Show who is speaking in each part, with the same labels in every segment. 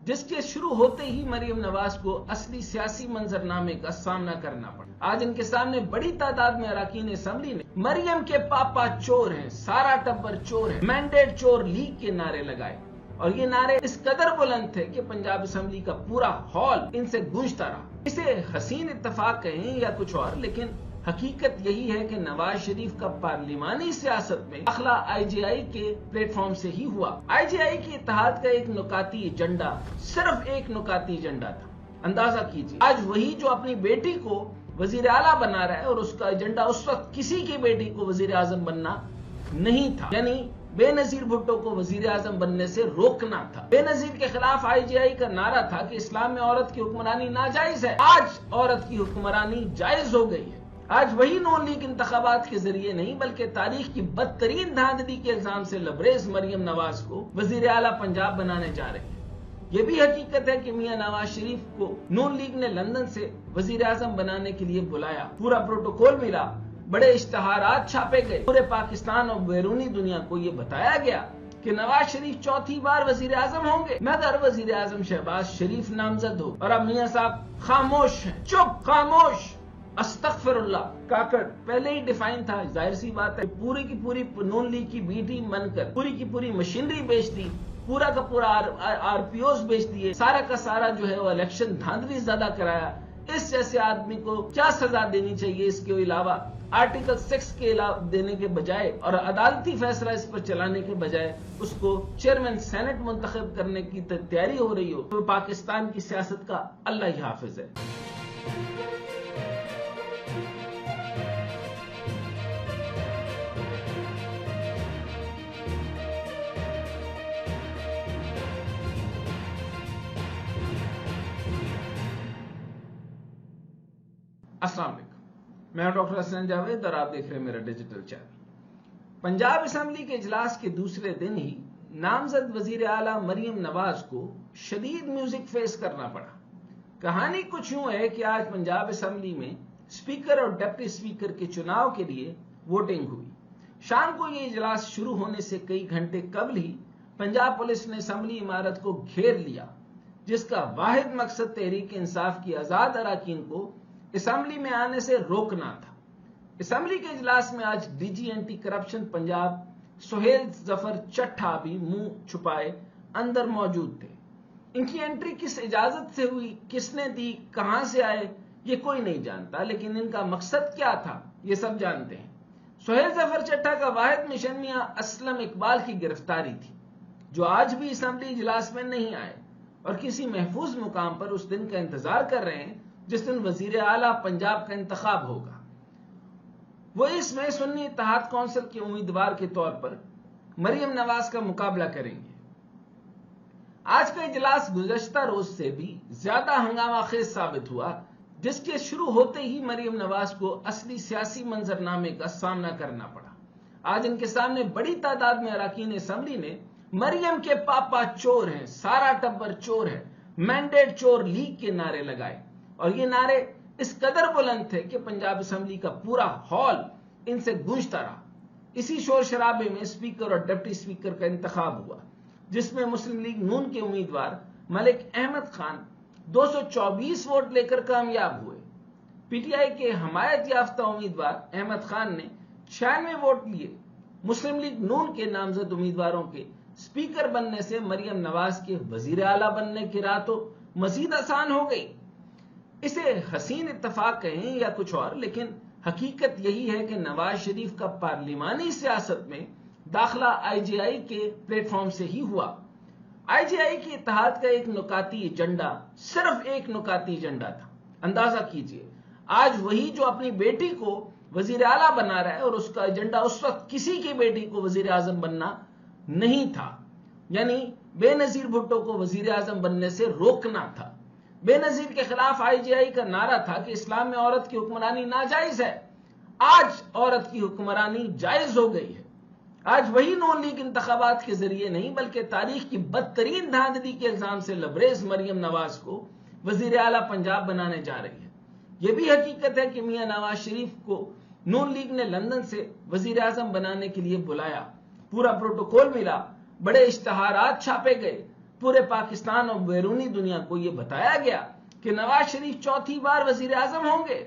Speaker 1: جس کے شروع ہوتے ہی مریم نواز کو اصلی سیاسی منظرنامے کا سامنا کرنا پڑا۔ آج ان کے سامنے بڑی تعداد میں اراکین اسمبلی نے مریم کے پاپا چور ہیں، سارا ٹبر چور ہے، مینڈیٹ چور لیگ کے نعرے لگائے، اور یہ نعرے اس قدر بلند تھے کہ پنجاب اسمبلی کا پورا ہال ان سے گونجتا رہا۔ اسے حسین اتفاق کہیں یا کچھ اور، لیکن حقیقت یہی ہے کہ نواز شریف کا پارلیمانی سیاست میں داخلہ آئی جے آئی کے پلیٹ فارم سے ہی ہوا۔ آئی جے آئی کے اتحاد کا ایک نکاتی ایجنڈا، صرف ایک نکاتی ایجنڈا تھا۔ اندازہ کیجیے، آج وہی جو اپنی بیٹی کو وزیر اعلیٰ بنا رہا ہے، اور اس کا ایجنڈا اس وقت کسی کی بیٹی کو وزیر اعظم بننا نہیں تھا، یعنی بے نظیر بھٹو کو وزیر اعظم بننے سے روکنا تھا۔ بے نظیر کے خلاف آئی جے آئی کا نعرہ تھا کہ اسلام میں عورت کی حکمرانی ناجائز ہے۔ آج عورت کی حکمرانی جائز ہو گئی ہے۔ آج وہی نون لیگ انتخابات کے ذریعے نہیں بلکہ تاریخ کی بدترین دھاندلی کے الزام سے لبریز مریم نواز کو وزیر اعلیٰ پنجاب بنانے جا رہے ہیں۔ یہ بھی حقیقت ہے کہ میاں نواز شریف کو نون لیگ نے لندن سے وزیر اعظم بنانے کے لیے بلایا، پورا پروٹوکول ملا، بڑے اشتہارات چھاپے گئے، پورے پاکستان اور بیرونی دنیا کو یہ بتایا گیا کہ نواز شریف چوتھی بار وزیر اعظم ہوں گے مگر وزیر اعظم شہباز شریف نامزد ہو۔ اور اب میاں صاحب خاموش ہیں، چپ، خاموش۔ استغفر اللہ، کاکڑ پہلے ہی ڈیفائن تھا، ظاہر سی بات ہے، پوری کی پوری نون لیگ کی بی ٹیم بن کر پوری کی پوری مشینری بیچ دی، پورا کا پورا آر پی اوز بیچ دیے، سارا کا سارا جو ہے وہ الیکشن دھاندلی زیادہ کرایا۔ اس جیسے آدمی کو کیا سزا دینی چاہیے؟ اس کے علاوہ آرٹیکل 6 کے علاوہ دینے کے بجائے اور عدالتی فیصلہ اس پر چلانے کے بجائے اس کو چیئرمین سینٹ منتخب کرنے کی تیاری ہو رہی ہو، تو پاکستان کی سیاست کا اللہ ہی حافظ ہے۔ السلام علیکم، میں ڈاکٹر حسن جاوید اور آپ دیکھ رہے ہیں میرا ڈیجیٹل چینل۔ پنجاب اسمبلی کے اجلاس کے دوسرے دن ہی نامزد وزیر اعلیٰ مریم نواز کو شدید میوزک فیس کرنا پڑا۔ کہانی کچھ یوں ہے کہ آج پنجاب اسمبلی میں اسپیکر اور ڈپٹی اسپیکر کے چناؤ کے لیے ووٹنگ ہوئی۔ شام کو یہ اجلاس شروع ہونے سے کئی گھنٹے قبل ہی پنجاب پولیس نے اسمبلی عمارت کو گھیر لیا، جس کا واحد مقصد تحریک انصاف کی آزاد اراکین کو اسمبلی میں آنے سے روکنا تھا۔ اسمبلی کے اجلاس میں آج D G anti corruption Punjab Sohail Zafar Chattha بھی منہ چھپائے اندر موجود تھے۔ ان کی انٹری کس اجازت سے ہوئی، کس نے دی، کہاں سے آئے، یہ کوئی نہیں جانتا، لیکن ان کا مقصد کیا تھا یہ سب جانتے ہیں۔ سہیل ظفر چٹھا کا واحد مشن میاں اسلم اقبال کی گرفتاری تھی، جو آج بھی اسمبلی اجلاس میں نہیں آئے اور کسی محفوظ مقام پر اس دن کا انتظار کر رہے ہیں جس دن وزیر اعلیٰ پنجاب کا انتخاب ہوگا۔ وہ اس میں سنی اتحاد کونسل کے امیدوار کے طور پر مریم نواز کا مقابلہ کریں گے۔ آج کا اجلاس گزشتہ روز سے بھی زیادہ ہنگامہ خیز ثابت ہوا، جس کے شروع ہوتے ہی مریم نواز کو اصلی سیاسی منظرنامے کا سامنا کرنا پڑا۔ آج ان کے سامنے بڑی تعداد میں اراکین اسمبلی نے مریم کے پاپا چور ہیں، سارا ٹبر چور ہے، مینڈیٹ چور لیگ کے نعرے لگائے، اور یہ نعرے اس قدر بلند تھے کہ پنجاب اسمبلی کا پورا ہال ان سے گونجتا رہا۔ اسی شور شرابے میں اسپیکر اور ڈپٹی اسپیکر کا انتخاب ہوا، جس میں مسلم لیگ نون کے امیدوار ملک احمد خان 224 ووٹ لے کر کامیاب ہوئے۔ پی ٹی آئی کے حمایت یافتہ امیدوار احمد خان نے 96 ووٹ لیے۔ مسلم لیگ نون کے نامزد امیدواروں کے اسپیکر بننے سے مریم نواز کے وزیر اعلیٰ بننے کی راہ تو مزید آسان ہو گئی۔ اسے حسین اتفاق کہیں یا کچھ اور، لیکن حقیقت یہی ہے کہ نواز شریف کا پارلیمانی سیاست میں داخلہ آئی جے آئی کے پلیٹ فارم سے ہی ہوا۔ آئی جے آئی کے اتحاد کا ایک نکاتی ایجنڈا، صرف ایک نکاتی ایجنڈا تھا۔ اندازہ کیجیے، آج وہی جو اپنی بیٹی کو وزیر اعلیٰ بنا رہا ہے، اور اس کا ایجنڈا اس وقت کسی کی بیٹی کو وزیر اعظم بننا نہیں تھا، یعنی بے نظیر بھٹو کو وزیر اعظم بننے سے روکنا تھا۔ بے نظیر کے خلاف آئی جے آئی کا نعرہ تھا کہ اسلام میں عورت کی حکمرانی ناجائز ہے۔ آج عورت کی حکمرانی جائز ہو گئی ہے۔ آج وہی نون لیگ انتخابات کے ذریعے نہیں بلکہ تاریخ کی بدترین دھاندلی کے الزام سے لبریز مریم نواز کو وزیر اعلیٰ پنجاب بنانے جا رہی ہے۔ یہ بھی حقیقت ہے کہ میاں نواز شریف کو نون لیگ نے لندن سے وزیر اعظم بنانے کے لیے بلایا، پورا پروٹوکول ملا، بڑے اشتہارات چھاپے گئے، پورے پاکستان اور بیرونی دنیا کو یہ بتایا گیا کہ نواز شریف چوتھی بار وزیر اعظم ہوں گے،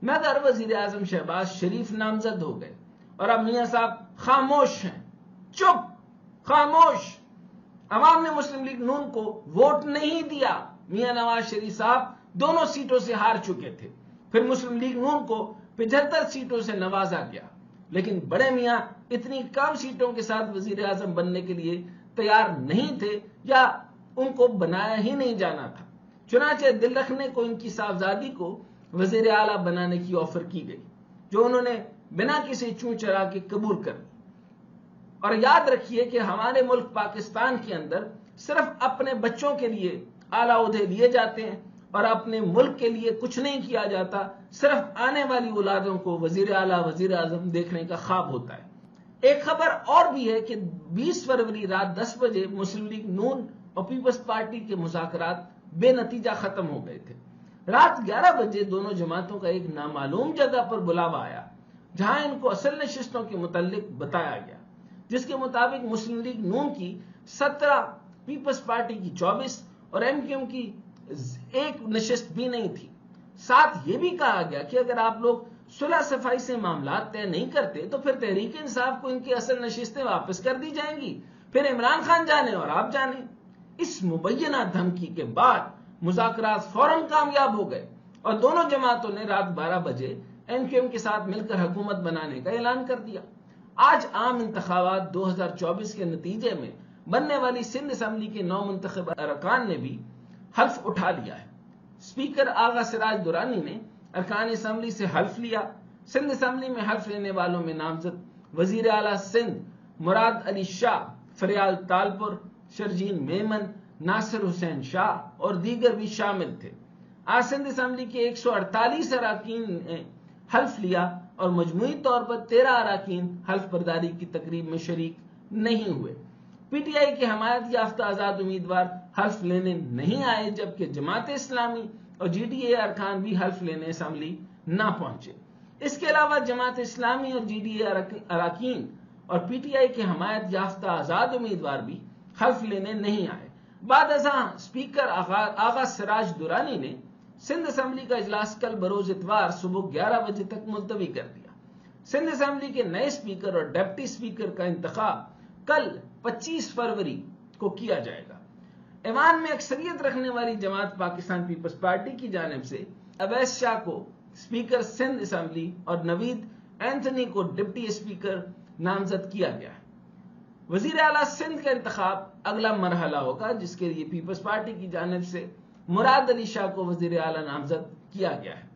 Speaker 1: مگر وزیر اعظم شہباز شریف نامزد ہو گئے اور اب میاں صاحب خاموش ہیں، چپ، خاموش۔ عوام نے مسلم لیگ نون کو ووٹ نہیں دیا، میاں نواز شریف صاحب دونوں سیٹوں سے ہار چکے تھے، پھر مسلم لیگ نون کو 75 سیٹوں سے نوازا گیا، لیکن بڑے میاں اتنی کم سیٹوں کے ساتھ وزیر اعظم بننے کے لیے تیار نہیں تھے یا ان کو بنایا ہی نہیں جانا تھا۔ چنانچہ دل رکھنے کو ان کی صاحبزادی کو وزیر اعلیٰ بنانے کی آفر کی گئی، جو انہوں نے بنا کسی چوں چرا کے قبول کر لی۔ اور یاد رکھیے کہ ہمارے ملک پاکستان کے اندر صرف اپنے بچوں کے لیے اعلیٰ عہدے لیے جاتے ہیں اور اپنے ملک کے لیے کچھ نہیں کیا جاتا، صرف آنے والی اولادوں کو وزیر اعلیٰ وزیر اعظم دیکھنے کا خواب ہوتا ہے۔ ایک خبر اور بھی ہے کہ 20 فروری رات 10 بجے مسلم لیگ نون اور پیپلز پارٹی کے مذاکرات بے نتیجہ ختم ہو گئے تھے۔ رات 11 بجے دونوں جماعتوں کا ایک نامعلوم جگہ پر بلاوا آیا، جہاں ان کو اصل نشستوں کے متعلق بتایا گیا، جس کے مطابق مسلم لیگ نون کی 17، پیپلز پارٹی کی 24 اور ایم کیو ایم کی ایک نشست بھی نہیں تھی۔ ساتھ یہ بھی کہا گیا کہ اگر آپ لوگ صلح صفائی سے معاملات طے نہیں کرتے تو پھر تحریک انصاف کو ان کی اصل نشستیں واپس کر دی جائیں گی، پھر عمران خان جانے اور آپ جانے۔ اس مبینہ دھمکی کے بعد مذاکرات فوراً کامیاب ہو گئے اور دونوں جماعتوں نے رات 12 بجے ایم کیو ایم کے ساتھ مل کر حکومت بنانے کا اعلان کر دیا۔ آج عام انتخابات 2024 کے نتیجے میں بننے والی سندھ اسمبلی کے 9 منتخب ارکان نے بھی حلف اٹھا لیا ہے۔ اسپیکر آغا سراج درانی نے ارکان اسمبلی سے حلف لیا۔ سندھ اسمبلی میں حلف لینے والوں میں نامزد وزیر اعلیٰ سندھ مراد علی شاہ، فریال تالپور، شرجین میمن، ناصر حسین شاہ اور دیگر بھی شامل تھے۔ آج سندھ اسمبلی کے 148 اراکین نے حلف لیا اور مجموعی طور پر 13 اراکین حلف برداری کی تقریب میں شریک نہیں ہوئے۔ پی ٹی آئی کے حمایت یافتہ آزاد امیدوار حلف لینے نہیں آئے، جبکہ جماعت اسلامی اور جی ڈی اے ارکان بھی حلف لینے اسمبلی نہ پہنچے۔ اس کے علاوہ جماعت اسلامی اور جی ڈی اے اراکین اور پی ٹی آئی کے حمایت یافتہ آزاد امیدوار بھی حلف لینے نہیں آئے۔ بعد ازاں اسپیکر آغا سراج درانی نے سندھ اسمبلی کا اجلاس کل بروز اتوار صبح 11 بجے تک ملتوی کر دیا۔ سندھ اسمبلی کے نئے اسپیکر اور ڈپٹی اسپیکر کا انتخاب کل 25 فروری کو کیا جائے گا۔ ایوان میں اکثریت رکھنے والی جماعت پاکستان پیپلز پارٹی کی جانب سے اویس شاہ کو اسپیکر سندھ اسمبلی اور نوید اینتھنی کو ڈپٹی اسپیکر نامزد کیا گیا ہے۔ وزیر اعلیٰ سندھ کا انتخاب اگلا مرحلہ ہوگا، جس کے لیے پیپلز پارٹی کی جانب سے مراد علی شاہ کو وزیر اعلیٰ نامزد کیا گیا ہے،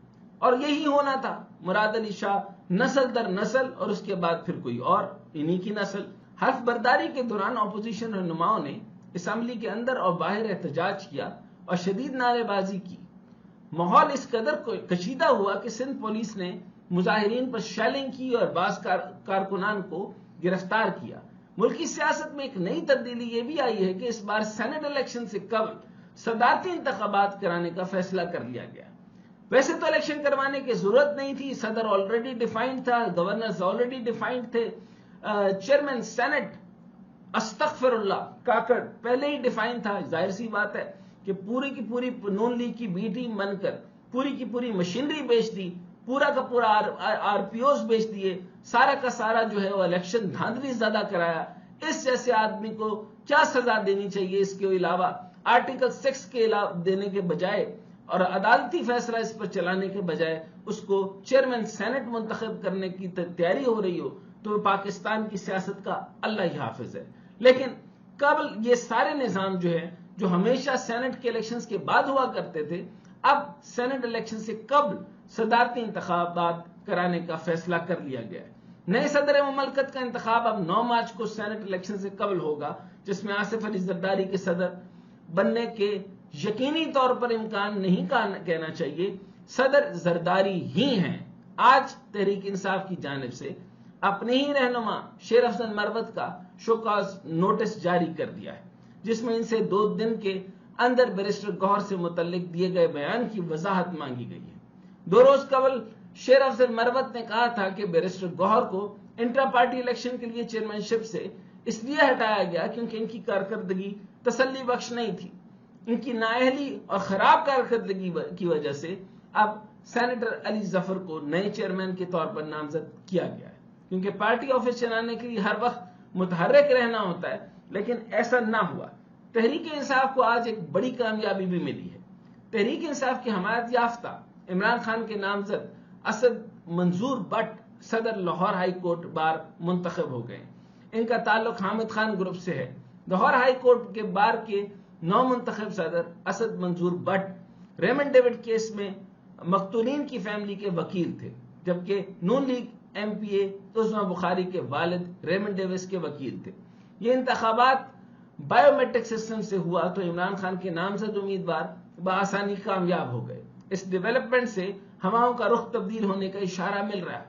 Speaker 1: اور یہی ہونا تھا۔ مراد علی شاہ نسل در نسل اور اس کے بعد پھر کوئی اور انہی کی نسل۔ حلف برداری کے دوران اپوزیشن رہنماؤں نے اسمبلی کے اندر اور باہر احتجاج کیا اور شدید نعرے بازی کی۔ ماحول اس قدر کشیدہ ہوا کہ سندھ پولیس نے مظاہرین پر شیلنگ کی اور بعض کارکنان کو گرفتار کیا۔ ملکی سیاست میں ایک نئی تبدیلی یہ بھی آئی ہے کہ اس بار سینٹ الیکشن سے قبل صدارتی انتخابات کرانے کا فیصلہ کر لیا گیا۔ ویسے تو الیکشن کروانے کی ضرورت نہیں تھی، صدر آلریڈی ڈیفائنڈ تھا، گورنرز آلریڈی ڈیفائنڈ تھے، چیئرمین سینٹ استغفر اللہ کاکڑ پہلے ہی ڈیفائن تھا۔ ظاہر سی بات ہے کہ پوری کی پوری نون لیگ کی بی ٹیم بن کر پوری کی پوری مشینری بیچ دی، پورا کا پورا آر پی اوز بیچ دیے، سارا کا سارا جو ہے وہ الیکشن دھاندلی زدہ کرایا۔ اس جیسے آدمی کو کیا سزا دینی چاہیے؟ اس کے علاوہ آرٹیکل 6 کے علاوہ دینے کے بجائے اور عدالتی فیصلہ اس پر چلانے کے بجائے اس کو چیئرمین سینٹ منتخب کرنے کی تیاری ہو رہی ہو تو پاکستان کی سیاست کا اللہ ہی حافظ ہے۔ لیکن قبل یہ سارے نظام جو ہے جو ہمیشہ سینٹ کے الیکشنز کے بعد ہوا کرتے تھے، اب سینٹ الیکشن سے قبل صدارتی انتخابات کرانے کا فیصلہ کر لیا گیا ہے۔ نئے صدر مملکت کا انتخاب اب 9 مارچ کو سینٹ الیکشن سے قبل ہوگا، جس میں آصف علی زرداری کے صدر بننے کے یقینی طور پر امکان نہیں کہنا چاہیے، صدر زرداری ہی ہیں۔ آج تحریک انصاف کی جانب سے اپنے ہی رہنما شیر افضل مروت کا شوکاز نوٹس جاری کر دیا ہے، جس میں ان سے 2 دن کے اندر بیرسٹر گوہر سے متعلق دیے گئے بیان کی وضاحت مانگی گئی ہے۔ 2 روز قبل شیر افضل مروت نے کہا تھا کہ بیرسٹر گوہر کو انٹرا پارٹی الیکشن کے لیے چیئرمین شپ سے اس لیے ہٹایا گیا کیونکہ ان کی کارکردگی تسلی بخش نہیں تھی. ان کی نااہلی اور خراب کارکردگی کی وجہ سے اب سینیٹر علی ظفر کو نئے چیئرمین کے طور پر نامزد کیا گیا ہے. کیونکہ پارٹی آفس چلانے کے لیے ہر وقت متحرک رہنا ہوتا ہے، لیکن ایسا نہ ہوا. تحریک انصاف کو آج ایک بڑی کامیابی بھی ملی ہے. تحریک انصاف کی حمایت یافتہ عمران خان کے نامزد اسد منظور بٹ صدر لاہور ہائی کورٹ بار منتخب ہو گئے. ان کا تعلق حامد خان گروپ سے ہے. لاہور ہائی کورٹ کے بار کے نو منتخب صدر اسد منظور بٹ ریمنڈ ڈیوڈ کیس میں مقتولین کی فیملی کے وکیل تھے، جبکہ نون لیگ ایم پی اے عظمی بخاری کے والد ریمنڈ ڈیوس کے وکیل تھے. یہ انتخابات بائیو میٹرک سسٹم سے ہوا تو عمران خان کے نامزد امیدوار بآسانی کامیاب ہو گئے. اس ڈیولپمنٹ سے ہواؤں کا رخ تبدیل ہونے کا اشارہ مل رہا ہے.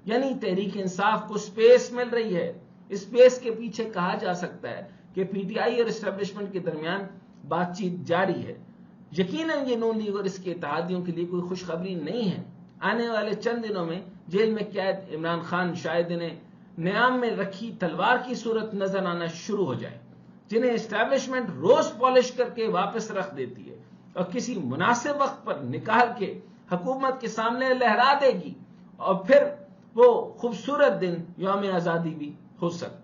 Speaker 1: یعنی تحریک انصاف کو سپیس مل رہی ہے. اس سپیس کے پیچھے کہا جا سکتا ہے کہ پی ٹی آئی اور اسٹیبلشمنٹ کے درمیان بات چیت جاری ہے. یقیناً یہ نون لیگ اور اس کے اتحادیوں کے لیے کوئی خوشخبری نہیں ہے. آنے والے چند دنوں میں جیل میں قید عمران خان شاید انہیں نیام میں رکھی تلوار کی صورت نظر آنا شروع ہو جائے، جنہیں اسٹیبلشمنٹ روز پالش کر کے واپس رکھ دیتی ہے اور کسی مناسب وقت پر نکال کے حکومت کے سامنے لہرا دے گی، اور پھر وہ خوبصورت دن یوم آزادی بھی ہو سکتا ہے.